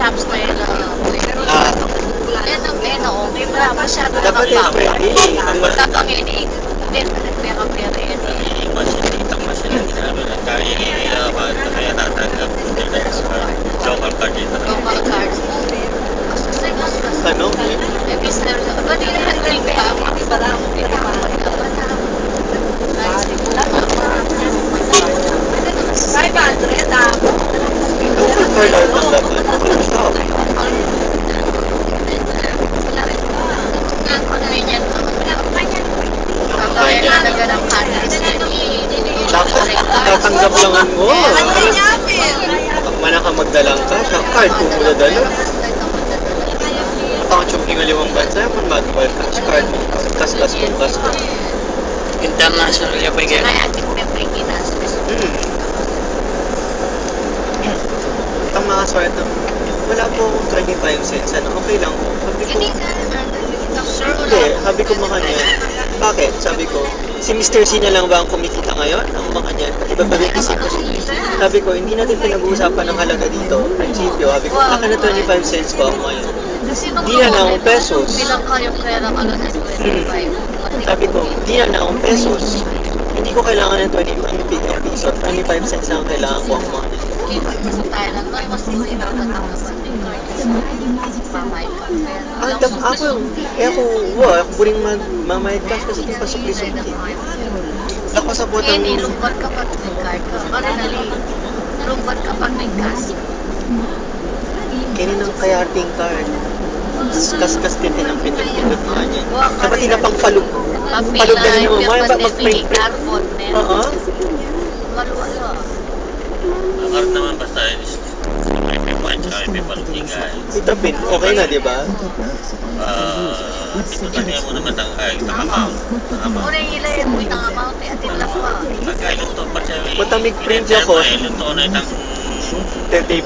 shops na yun. Ah, Okay ba? Masyado dapat yung pwede. Tapang ini. Pera. Itang masin ang ginamit at kaya natanggap local card dito. Local cards. Tanong eh. Ba't hindi nag-link ka? Local card out ng laban. Local shop. Dapat tatanggap langan mo. Pag mana ka magdalang ka, sa card kung mo nadala. At ang tsumping ng 5 bansa, man mag-buy cash card mo. Kas-kas kung kas mo. International yung pwede. Ang mga swerte ng wala po akong 25 cents. Ano, okay lang po. Sabi ko makanya. Bakit? Sabi ko, si Mr. C na lang ba ang kumikita ngayon? Ang makanya. Iba ba yung isip ko siya? Sabi ko, hindi natin pinag-uusapan ng halaga dito. Principio, sabi ko, baka na 25 cents ko ako ngayon. Di na akong pesos. Bilang kayong pera ka lang ng 25. Sabi ko, di na akong pesos. Hindi ko kailangan ng 25 piso. 25 cents lang ang kailangan ko ang mga. Kasi tayo lang, mas sinatatapasan din ko. Pamayad ka pera. Ako buring mamayad cash kasi ito pa sukli-sukli. Ako sa Kaya botang, nilumpat ka pag may card ka. Marinali, nilumpat ka pag may cash. kinin ng kayating card. Kas-kas din ang pindot-pindot mo kanya. Dapat tinapang falug. Falug na rin mo. Mag-print. Carbon na yan. Oo. Maluwalo. Ang card naman basta may pipan tsaka may palugigay. Ito pin. Okay na, di ba? Itutan niya mo naman ang amount. Muna yung ilayan mo itang amount eh. Atin lang pa. Pagkailuto pa siya. Matamig print siya ko. Luto na itang 10 day